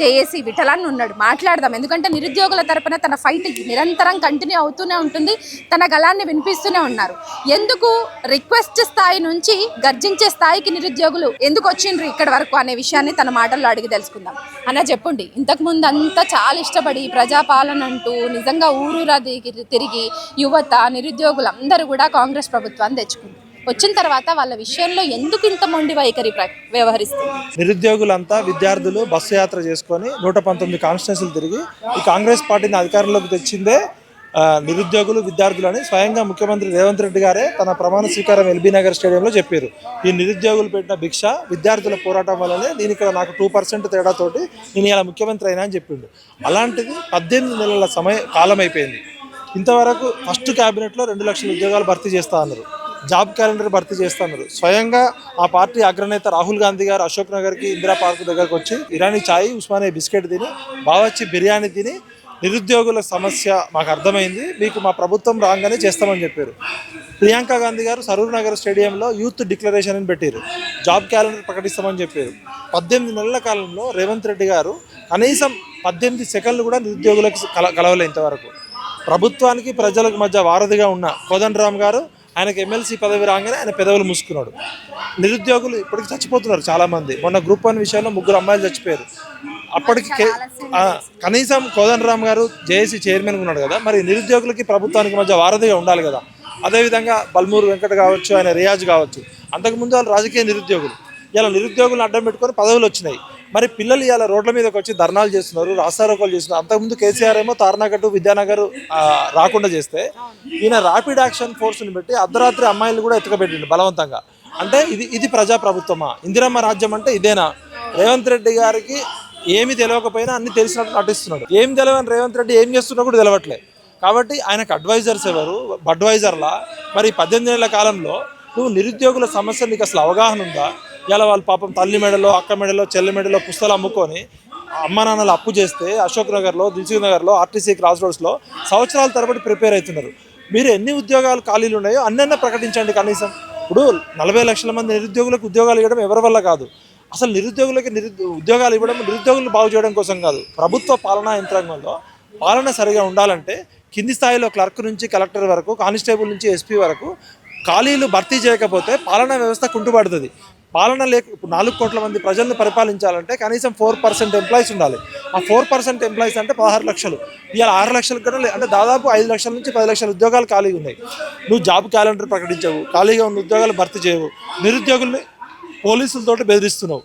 JAC విఠలాన్ని ఉన్నాడు, మాట్లాడదాం. ఎందుకంటే నిరుద్యోగుల తరపున తన ఫైట్ నిరంతరం కంటిన్యూ అవుతూనే ఉంటుంది, తన గళాన్ని వినిపిస్తూనే ఉన్నారు. ఎందుకు రిక్వెస్ట్ స్థాయి నుంచి గర్జించే స్థాయికి నిరుద్యోగులు ఎందుకు వచ్చిండ్రు ఇక్కడ వరకు అనే విషయాన్ని తన మాటల్లో అడిగి తెలుసుకుందాం. అన్న చెప్పండి, ఇంతకుముందు అంతా చాలా ఇష్టపడి ప్రజాపాలన అంటూ నిజంగా ఊరూరా తిరిగి యువత నిరుద్యోగులు అందరూ కూడా కాంగ్రెస్ ప్రభుత్వాన్ని తెచ్చుకుంది. వచ్చిన తర్వాత వాళ్ళ విషయంలో ఎందుకు ఇంత మొండి వైఖరి వ్యవహరిస్తుంది? నిరుద్యోగులంతా విద్యార్థులు బస్సు యాత్ర చేసుకొని 119 కాన్స్టిట్యున్సీలు తిరిగి ఈ కాంగ్రెస్ పార్టీని అధికారంలోకి తెచ్చిందే నిరుద్యోగులు విద్యార్థులు అని స్వయంగా ముఖ్యమంత్రి రేవంత్ రెడ్డి గారే తన ప్రమాణ స్వీకారం ఎల్బీ నగర్ స్టేడియంలో చెప్పారు. ఈ నిరుద్యోగులు పెట్టిన భిక్ష విద్యార్థుల పోరాటం వల్లనే నేను ఇక్కడ నాకు 2% తేడాతోటి నేను ఇలా ముఖ్యమంత్రి అయినా అని చెప్పిండు. అలాంటిది 18 నెలల కాలం అయిపోయింది. ఇంతవరకు ఫస్ట్ క్యాబినెట్లో 2 లక్షల ఉద్యోగాలు భర్తీ చేస్తా అన్నారు, జాబ్ క్యాలెండర్ భర్తీ చేస్తున్నారు. స్వయంగా ఆ పార్టీ అగ్రనేత రాహుల్ గాంధీ గారు అశోక్ నగర్కి ఇందిరా పార్క్ దగ్గరకు వచ్చి ఇరానీ ఛాయ్ ఉస్మానియా బిస్కెట్ తిని బావచ్చి బిర్యానీ తిని నిరుద్యోగుల సమస్య మాకు అర్థమైంది, మీకు మా ప్రభుత్వం రాగానే చేస్తామని చెప్పారు. ప్రియాంక గాంధీ గారు సరూర్ నగర్ స్టేడియంలో యూత్ డిక్లరేషన్ అని పెట్టారు, జాబ్ క్యాలెండర్ ప్రకటిస్తామని చెప్పారు. 18 నెలల కాలంలో రేవంత్ రెడ్డి గారు కనీసం 18 సెకండ్లు కూడా నిరుద్యోగులకు కలవలే. ఇంతవరకు ప్రభుత్వానికి ప్రజలకు మధ్య వారధిగా ఉన్న కోదండరామ్ గారు ఆయనకు ఎమ్మెల్సీ పదవి రాగానే ఆయన పెదవులు మూసుకున్నాడు. నిరుద్యోగులు ఇప్పటికి చచ్చిపోతున్నారు చాలామంది. మొన్న గ్రూప్ 1 విషయంలో 3 అమ్మాయిలు చచ్చిపోయారు. అప్పటికి కనీసం కోదండరామ్ గారు జేఏసీ చైర్మన్గా ఉన్నాడు కదా, మరి నిరుద్యోగులకి ప్రభుత్వానికి మధ్య వారధిగా ఉండాలి కదా. అదేవిధంగా బల్మూరు వెంకట కావచ్చు, ఆయన రియాజ్ కావచ్చు, అంతకుముందు వాళ్ళు రాజకీయ నిరుద్యోగులు. ఇలా నిరుద్యోగులను అడ్డం పెట్టుకొని పదవులు వచ్చినాయి. మరి పిల్లలు ఇలా రోడ్ల మీదకి వచ్చి ధర్నాలు చేస్తున్నారు, రాస్తారోకోలు చేస్తున్నారు. అంతకుముందు కేసీఆర్ ఏమో తార్నాకట్టు విద్యానగర్ రాకుండా చేస్తే ఈయన ర్యాపిడ్ యాక్షన్ ఫోర్స్ని పెట్టి అర్ధరాత్రి అమ్మాయిలు కూడా ఎత్తుకబెట్టిండు బలవంతంగా. అంటే ఇది ప్రజాప్రభుత్వమా? ఇందిరమ్మ రాజ్యం అంటే ఇదేనా? రేవంత్ రెడ్డి గారికి ఏమి తెలియకపోయినా అన్ని తెలిసినట్టు నటిస్తున్నాడు. ఏం తెలియని రేవంత్ రెడ్డి ఏం చేస్తున్నా కూడా తెలవట్లే. కాబట్టి ఆయనకు అడ్వైజర్స్ ఎవరు? బడ్వైజర్లా? మరి 18 నెలల కాలంలో నువ్వు నిరుద్యోగుల సమస్య నీకు అసలు అవగాహన ఉందా? ఇలా వాళ్ళు పాపం తల్లి మెడలో, అక్క మెడలో, చెల్లి మెడలో పుస్తకాలు అమ్ముకొని అమ్మ నాన్నలు అప్పు చేస్తే అశోక్ నగర్లో, దిల్సుఖ్ నగర్లో, ఆర్టీసీ క్రాస్ రోడ్స్లో సంవత్సరాల తరబడి ప్రిపేర్ అవుతున్నారు. మీరు ఎన్ని ఉద్యోగాలు ఖాళీలు ఉన్నాయో అన్నైనా ప్రకటించండి. కనీసం ఇప్పుడు 40 లక్షల మంది నిరుద్యోగులకు ఉద్యోగాలు ఇవ్వడం ఎవరి వల్ల కాదు. అసలు నిరుద్యోగులకి ఉద్యోగాలు ఇవ్వడం నిరుద్యోగులను బాగు చేయడం కోసం కాదు. ప్రభుత్వ పాలనా యంత్రాంగంలో పాలన సరిగా ఉండాలంటే కింది స్థాయిలో క్లర్క్ నుంచి కలెక్టర్ వరకు, కానిస్టేబుల్ నుంచి ఎస్పీ వరకు ఖాళీలు భర్తీ చేయకపోతే పాలనా వ్యవస్థ కుంటుపడుతుంది. పాలన ఇప్పుడు 4 కోట్ల మంది ప్రజలను పరిపాలించాలంటే కనీసం 4% ఎంప్లాయీస్ ఉండాలి. ఆ 4% ఎంప్లాయీస్ అంటే 16 లక్షలు. ఇవాళ 6 లక్షలు కూడా అంటే దాదాపు 5 లక్షల నుంచి 10 లక్షల ఉద్యోగాలు ఖాళీగా ఉన్నాయి. నువ్వు జాబ్ క్యాలెండర్ ప్రకటించవు, ఖాళీగా ఉన్న ఉద్యోగాలు భర్తీ చేయవు, నిరుద్యోగుల్ని పోలీసులతోటి బెదిరిస్తున్నావు.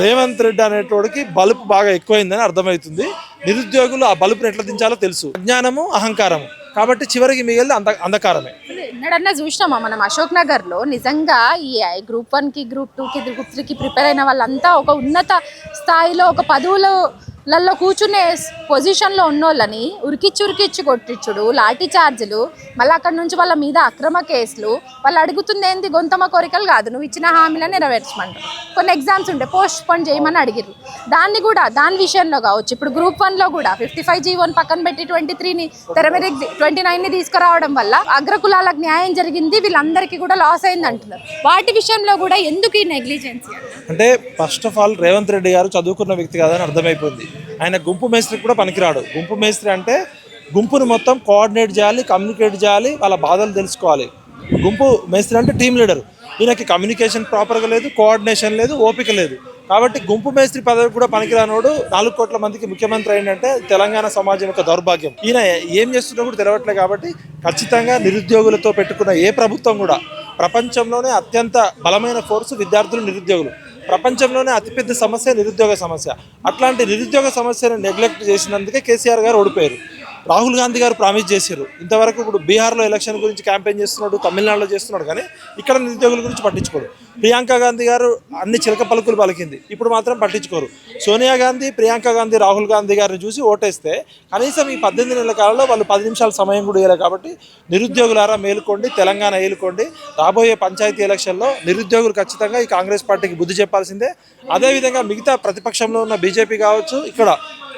రేవంత్ రెడ్డి అనేటోడికి బలుపు బాగా ఎక్కువైందని అర్థమవుతుంది. నిరుద్యోగులు ఆ బలుపుని ఎట్లా దించాలో తెలుసు. అజ్ఞానము, అహంకారము, కాబట్టి చివరికి మిగిలిన అంధకారమే. ఎన్నడన్నా చూసినామా మనం అశోక్ నగర్లో? నిజంగా ఈ గ్రూప్ 1కి, గ్రూప్ 2కి, గ్రూప్ 3కి ప్రిపేర్ అయిన వాళ్ళంతా ఒక ఉన్నత స్థాయిలో ఒక పదవులలో కూర్చునే పొజిషన్లో ఉన్నోళ్ళని ఉరికిచ్చి కొట్టించుడు, లాఠీ చార్జీలు, మళ్ళీ అక్కడ నుంచి వాళ్ళ మీద అక్రమ కేసులు. వాళ్ళు అడుగుతుంది ఏంది? గొంతమ కోరికలు కాదు, నువ్వు ఇచ్చిన హామీలను నెరవేర్చమంటారు. కొన్ని ఎగ్జామ్స్ ఉంటే పోస్ట్ పోన్ చేయమని అడిగిరు. దాని విషయంలో కావచ్చు. ఇప్పుడు గ్రూప్ 1లో కూడా 55G1 పక్కన పెట్టి 23ని తెర మీద 29ని తీసుకురావడం వల్ల అగ్రకులాలకు న్యాయం జరిగింది, వీళ్ళందరికీ కూడా లాస్ అయింది అంటున్నారు. వాటి విషయంలో కూడా ఎందుకు ఈ నెగ్లిజెన్సీ? అంటే first of all Revanth Reddy గారు చదువుకున్న వ్యక్తి కాదని అర్థమైపోయింది. ఆయన గుంపు మేస్త్రికి కూడా పనికిరాడు. గుంపు మేస్త్రి అంటే గుంపును మొత్తం కోఆర్డినేట్ చేయాలి, కమ్యూనికేట్ చేయాలి, వాళ్ళ బాధలు తెలుసుకోవాలి. గుంపు మేస్త్రి అంటే టీం లీడర్. ఈయనకి కమ్యూనికేషన్ ప్రాపర్గా లేదు, కోఆర్డినేషన్ లేదు, ఓపిక లేదు. కాబట్టి గుంపు మేస్త్రి పదవి కూడా పనికిరానోడు 4 కోట్ల మందికి ముఖ్యమంత్రి అయిందంటే తెలంగాణ సమాజం యొక్క దౌర్భాగ్యం. ఈయన ఏం చేస్తున్నా కూడా తెలవట్లేదు. కాబట్టి ఖచ్చితంగా నిరుద్యోగులతో పెట్టుకున్న ఏ ప్రభుత్వం కూడా, ప్రపంచంలోనే అత్యంత బలమైన ఫోర్సు విద్యార్థులు, నిరుద్యోగులు. ప్రపంచంలోనే అతిపెద్ద సమస్య నిరుద్యోగ సమస్య. అట్లాంటి నిరుద్యోగ సమస్యను నెగ్లెక్ట్ చేసినందుకే కేసీఆర్ గారు ఓడిపోయారు. రాహుల్ గాంధీ గారు ప్రామిస్ చేశారు. ఇంతవరకు ఇప్పుడు బీహార్లో ఎలక్షన్ గురించి క్యాంపెయిన్ చేస్తున్నాడు, తమిళనాడులో చేస్తున్నాడు, కానీ ఇక్కడ నిరుద్యోగుల గురించి పట్టించుకోడు. ప్రియాంక గాంధీ గారు అన్ని చిలక పలుకులు పలికింది, ఇప్పుడు మాత్రం పట్టించుకోరు. సోనియా గాంధీ, ప్రియాంక గాంధీ, రాహుల్ గాంధీ గారిని చూసి ఓటేస్తే కనీసం ఈ 18 నెలల కాలంలో వాళ్ళు 10 నిమిషాల సమయం కూడా ఇవ్వలేదు. కాబట్టి నిరుద్యోగులారా మేలుకోండి, తెలంగాణ ఏలుకోండి. రాబోయే పంచాయతీ ఎలక్షన్లో నిరుద్యోగులు ఖచ్చితంగా ఈ కాంగ్రెస్ పార్టీకి బుద్ధి చెప్పాల్సిందే. అదేవిధంగా మిగతా ప్రతిపక్షంలో ఉన్న బీజేపీ కావచ్చు, ఇక్కడ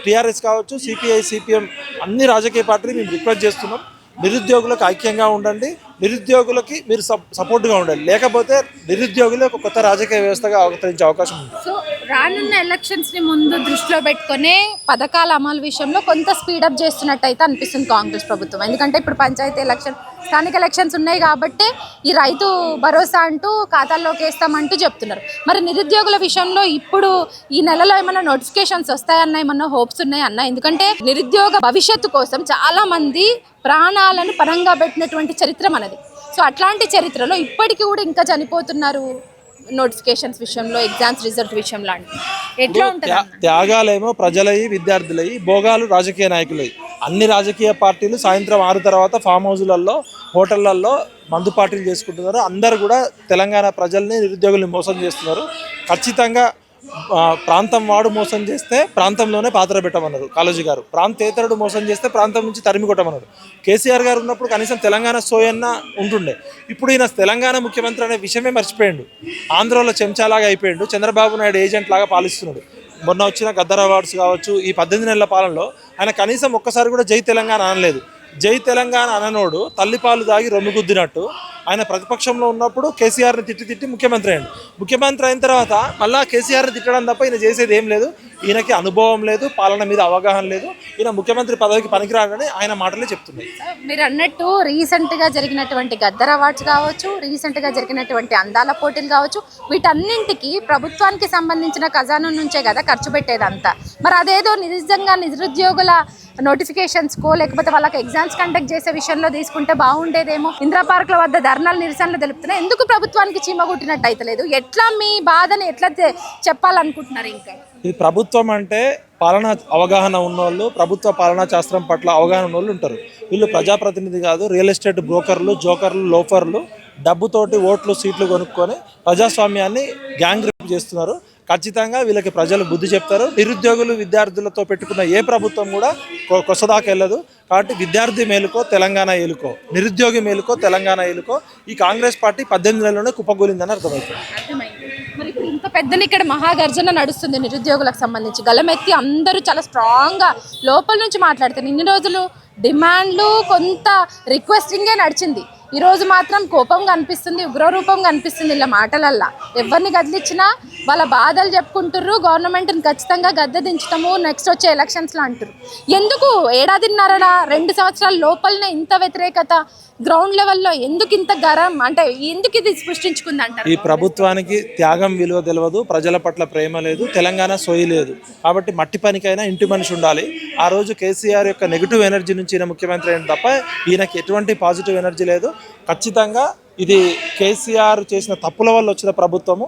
టీఆర్ఎస్ కావచ్చు, సిపిఐ, సిపిఎం, అన్ని రాజకీయ పార్టీలు మేము రిక్వెస్ట్ చేస్తున్నాం, నిరుద్యోగులకు ఐక్యంగా ఉండండి. నిరుద్యోగులకి మీరు సపోర్ట్గా ఉండాలి, లేకపోతే నిరుద్యోగులు ఒక కొత్త రాజకీయ వ్యవస్థగా అవతరించే అవకాశం ఉంది. సో రానున్న ఎలక్షన్స్ని ముందు దృష్టిలో పెట్టుకునే పథకాల అమలు విషయంలో కొంత స్పీడప్ చేస్తున్నట్టయితే అనిపిస్తుంది కాంగ్రెస్ ప్రభుత్వం. ఎందుకంటే ఇప్పుడు పంచాయతీ ఎలక్షన్, స్థానిక ఎలక్షన్స్ ఉన్నాయి కాబట్టి ఈ రైతు భరోసా అంటూ ఖాతాల్లోకి వేస్తామంటూ చెప్తున్నారు. మరి నిరుద్యోగుల విషయంలో ఇప్పుడు ఈ నెలలో ఏమైనా నోటిఫికేషన్స్ వస్తాయన్న ఏమన్నా హోప్స్ ఉన్నాయన్న? ఎందుకంటే నిరుద్యోగ భవిష్యత్తు కోసం చాలా మంది ప్రాణాలను పరంగా పెట్టినటువంటి చరిత్ర మనది. సో అట్లాంటి చరిత్రలో ఇప్పటికీ కూడా ఇంకా చనిపోతున్నారు నోటిఫికేషన్స్ విషయంలో, ఎగ్జామ్స్ రిజల్ట్ విషయంలో. అంటే ఎట్లా ఉంటుంది? త్యాగాలేమో ప్రజలయి, విద్యార్థులయి, భోగాలు రాజకీయ నాయకులయి. అన్ని రాజకీయ పార్టీలు సాయంత్రం 6 తర్వాత ఫామ్ హౌజులలో, హోటళ్లలో మందు పార్టీలు చేసుకుంటున్నారు. అందరూ కూడా తెలంగాణ ప్రజల్ని, నిరుద్యోగుల్ని మోసం చేస్తున్నారు. ఖచ్చితంగా ప్రాంతం వాడు మోసం చేస్తే ప్రాంతంలోనే పాత్ర పెట్టమన్నారు కాళోజీ గారు. ప్రాంతేతరుడు మోసం చేస్తే ప్రాంతం నుంచి తరిమి కొట్టమన్నారు. కేసీఆర్ గారు ఉన్నప్పుడు కనీసం తెలంగాణ సోయన్న ఉంటుండే. ఇప్పుడు ఈయన తెలంగాణ ముఖ్యమంత్రి అనే విషయమే మర్చిపోయాడు. ఆంధ్రలో చెంచాలాగా అయిపోయాడు. చంద్రబాబు నాయుడు ఏజెంట్ లాగా పాలిస్తున్నాడు. మొన్న వచ్చిన గద్దర్ అవార్డ్స్ కావచ్చు, ఈ 18 నెలల పాలనలో ఆయన కనీసం ఒక్కసారి కూడా జై తెలంగాణ అనలేదు. జై తెలంగాణ అననోడు తల్లిపాలు దాగి రొమ్మిగుద్దినట్టు ఆయన ప్రతిపక్షంలో ఉన్నప్పుడు కేసీఆర్ని తిట్టి ముఖ్యమంత్రి అయ్యాడు. ముఖ్యమంత్రి అయిన తర్వాత మళ్ళీ కేసీఆర్ని తిట్టడం తప్ప ఈయన చేసేది ఏం లేదు. ఈయనకి అనుభవం లేదు, పాలన మీద అవగాహన లేదు. ఈయన ముఖ్యమంత్రి పదవికి పనికిరాడని ఆయన మాటలే చెప్తున్నాయి. మీరు అన్నట్టు రీసెంట్గా జరిగినటువంటి గద్దర్ అవార్డ్స్ కావచ్చు, రీసెంట్గా జరిగినటువంటి అందాల పోటీలు కావచ్చు, వీటన్నింటికి ప్రభుత్వానికి సంబంధించిన ఖజానా నుంచే కదా ఖర్చు పెట్టేదంతా. మరి అదేదో నిజంగా నిరుద్యోగుల నోటిఫికేషన్స్కో లేకపోతే వాళ్ళకి ఎగ్జామ్స్ కండక్ట్ చేసే విషయంలో తీసుకుంటే బాగుండేదేమో. ఇందిరా పార్క్ల వద్ద ధర్నాలు, నిరసనలు తెలుపుతున్నాయి. ఎందుకు ప్రభుత్వానికి చీమ కుట్టినట్టు అయితలేదు? ఎట్లా మీ బాధని ఎట్లా చెప్పాలనుకుంటున్నారు? ఇంకా ఈ ప్రభుత్వం అంటే పాలనా అవగాహన ఉన్నోళ్ళు, ప్రభుత్వ పాలనా శాస్త్రం పట్ల అవగాహన ఉన్నోళ్ళు ఉంటారు. వీళ్ళు ప్రజాప్రతినిధి కాదు, రియల్ ఎస్టేట్ బ్రోకర్లు, జోకర్లు, లోఫర్లు, డబ్బుతోటి ఓట్లు, సీట్లు కొనుక్కొని ప్రజాస్వామ్యాన్ని గ్యాంగ్ రేప్ చేస్తున్నారు. ఖచ్చితంగా వీళ్ళకి ప్రజలు బుద్ధి చెప్తారు. నిరుద్యోగులు, విద్యార్థులతో పెట్టుకున్న ఏ ప్రభుత్వం కూడా కొసదాకా వెళ్ళదు. కాబట్టి విద్యార్థి మేలుకో, తెలంగాణ ఏలుకో, నిరుద్యోగి మేలుకో, తెలంగాణ ఏలుకో. ఈ కాంగ్రెస్ పార్టీ 18 నెలల్లోనే కుప్పగూలిందని అర్థమవుతుంది. మరి ఇప్పుడు ఇంత పెద్దని ఇక్కడ మహాగర్జన నడుస్తుంది నిరుద్యోగులకు సంబంధించి. గలమెత్తి అందరూ చాలా స్ట్రాంగ్గా లోపల నుంచి మాట్లాడుతారు. ఇన్ని రోజులు డిమాండ్లు, కొంత రిక్వెస్టింగే నడిచింది. ఈరోజు మాత్రం కోపం కనిపిస్తుంది, ఉగ్రరూపం కనిపిస్తుంది. ఇలా మాటలల్లా ఎవరిని గదిలిచ్చినా వాళ్ళ బాధలు చెప్పుకుంటుర్రు. గవర్నమెంట్ని ఖచ్చితంగా గద్దె దించుతాము నెక్స్ట్ వచ్చే ఎలక్షన్స్లో అంటారు. ఎందుకు 1.5-2 సంవత్సరాల లోపలనే ఇంత వ్యతిరేకత గ్రౌండ్ లెవెల్లో? ఎందుకు ఇంత గరం? అంటే ఎందుకు ఇది సృష్టించుకుంది అంటారు? ఈ ప్రభుత్వానికి త్యాగం విలువ తెలియదు, ప్రజల పట్ల ప్రేమ లేదు, తెలంగాణ సోయి లేదు. కాబట్టి మట్టి పనికైనా ఇంటి మనిషి ఉండాలి. ఆ రోజు కేసీఆర్ యొక్క నెగిటివ్ ఎనర్జీ నుంచి ఈయన ముఖ్యమంత్రి అయిన తప్ప ఈయనకి ఎటువంటి పాజిటివ్ ఎనర్జీ లేదు. ఖచ్చితంగా ఇది కేసీఆర్ చేసిన తప్పుల వల్ల వచ్చిన ప్రభుత్వము.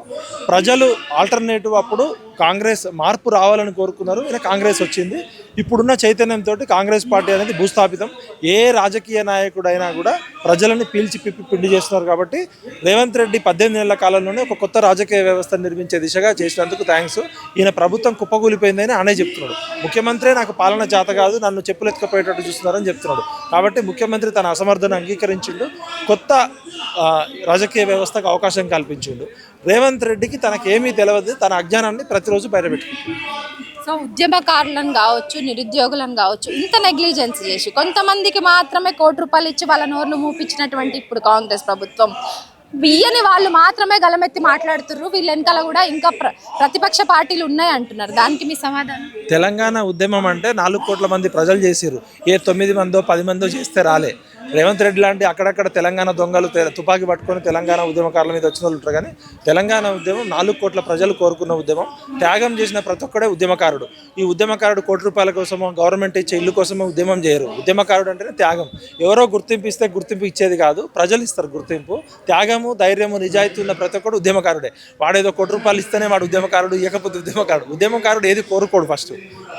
ప్రజలు ఆల్టర్నేటివ్ అప్పుడు కాంగ్రెస్ మార్పు రావాలని కోరుకున్నారు. ఈయన కాంగ్రెస్ వచ్చింది. ఇప్పుడున్న చైతన్యంతో కాంగ్రెస్ పార్టీ అనేది భూస్థాపితం. ఏ రాజకీయ నాయకుడైనా కూడా ప్రజలను పీల్చి పిప్పి పిండి చేస్తున్నారు. కాబట్టి రేవంత్ రెడ్డి 18 నెలల కాలంలోనే ఒక కొత్త రాజకీయ వ్యవస్థను నిర్మించే దిశగా చేసినందుకు థ్యాంక్స్. ఈయన ప్రభుత్వం కుప్పకూలిపోయిందని అనే చెప్తున్నాడు. ముఖ్యమంత్రి నాకు పాలన చేత కాదు, నన్ను చెప్పులు ఎత్తుకపోయేటట్టు చూస్తున్నారని చెప్తున్నాడు. కాబట్టి ముఖ్యమంత్రి తన అసమర్థను అంగీకరించిండు, కొత్త రాజకీయ వ్యవస్థకు అవకాశం కల్పించిండు. రేవంత్ రెడ్డికి తనకేమీ తెలియదు, తన అజ్ఞానాన్ని ప్రతిరోజు బయటపెట్టుకుంటుంది. సో ఉద్యమకారులను కావచ్చు, నిరుద్యోగులను కావచ్చు, ఇంత నెగ్లిజెన్స్ చేసి కొంతమందికి మాత్రమే ₹1 ఇచ్చి వాళ్ళ నోర్లు మూపించినటువంటి ఇప్పుడు కాంగ్రెస్ ప్రభుత్వం, బియ్యని వాళ్ళు మాత్రమే గలమెత్తి మాట్లాడుతున్నారు. వీళ్ళ వెనకాల కూడా ఇంకా ప్రతిపక్ష పార్టీలు ఉన్నాయి అంటున్నారు. దానికి మీ సమాధానం? తెలంగాణ ఉద్యమం అంటే 4 కోట్ల మంది ప్రజలు చేసిర్రు. ఏ 9 మందో 10 మందో చేస్తే రాలే. రేవంత్ రెడ్డి లాంటి అక్కడక్కడ తెలంగాణ దొంగలు తుపాకీ పట్టుకొని తెలంగాణ ఉద్యమకారుల మీద వచ్చిన వాళ్ళు ఉంటారు. కానీ తెలంగాణ ఉద్యమం 4 కోట్ల ప్రజలు కోరుకున్న ఉద్యమం. త్యాగం చేసిన ప్రతి ఒక్కడే ఉద్యమకారుడు. ఈ ఉద్యమకారుడు ₹1 కోసమో, గవర్నమెంట్ ఇచ్చే ఇల్లు కోసమో ఉద్యమం చేయరు. ఉద్యమకారుడు అంటేనే త్యాగం. ఎవరో గుర్తింపు ఇస్తే గుర్తింపు ఇచ్చేది కాదు, ప్రజలు ఇస్తారు గుర్తింపు. త్యాగము, ధైర్యము, నిజాయితీ ఉన్న ప్రతి ఒక్కడు ఉద్యమకారుడే. వాడేదో ₹1 ఇస్తేనే వాడు ఉద్యమకారుడు, ఇవ్వకపోతే ఉద్యమకారుడు. ఉద్యమకారుడు ఏది కోరుకోడు. ఫస్ట్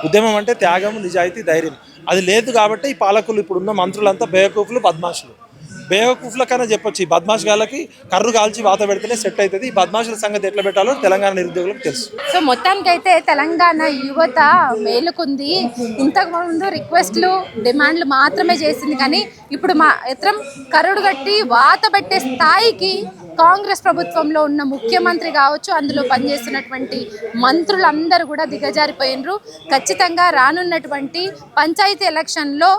ఉద్యమం అంటే త్యాగము, నిజాయితీ, ధైర్యం. అది లేదు కాబట్టి ఈ పాలకులు, ఇప్పుడున్న మంత్రులంతా బేవకూఫులు, బద్మాషులు. బేవకూఫ్ల కన్నా చెప్పొచ్చు, ఈ బద్మాష్ గాళ్ళకి కర్రు కాల్చి వాత పెడితేనే సెట్ అవుతుంది. ఈ బద్మాషుల సంగతి ఎట్లా పెట్టాలో తెలంగాణ నిరుద్యోగులకు తెలుసు. సో మొత్తానికైతే తెలంగాణ యువత మేలుకుంది. ఇంతకుముందు రిక్వెస్ట్లు, డిమాండ్లు మాత్రమే చేసింది, కానీ ఇప్పుడు మాత్రం కరుడు కట్టి వాత పెట్టే స్థాయికి కాంగ్రెస్ ప్రభుత్వంలో ఉన్న ముఖ్యమంత్రి కావచ్చు, అందులో పనిచేస్తున్నటువంటి మంత్రులందరూ కూడా దిగజారిపోయినరు. ఖచ్చితంగా రానున్నటువంటి పంచాయతీ ఎలక్షన్లో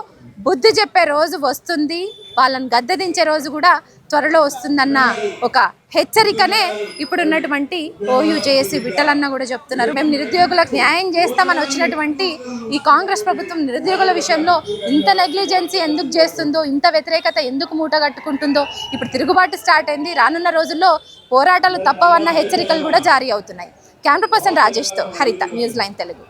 బుద్ధి చెప్పే రోజు వస్తుంది. వాళ్ళని గద్దెదించే రోజు కూడా త్వరలో వస్తుందన్న ఒక హెచ్చరికనే ఇప్పుడున్నటువంటి ఓయూజేఏసీ విఠలన్న కూడా చెప్తున్నారు. మేము నిరుద్యోగులకు న్యాయం చేస్తామని వచ్చినటువంటి ఈ కాంగ్రెస్ ప్రభుత్వం నిరుద్యోగుల విషయంలో ఇంత నెగ్లిజెన్సీ ఎందుకు చేస్తుందో, ఇంత వ్యతిరేకత ఎందుకు మూటగట్టుకుంటుందో ఇప్పుడు తిరుగుబాటు స్టార్ట్ అయింది. రానున్న రోజుల్లో పోరాటాలు తప్పవన్న హెచ్చరికలు కూడా జారీ అవుతున్నాయి. కెమెరా పర్సన్ రాజేష్తో హరిత, న్యూస్ లైన్ తెలుగు.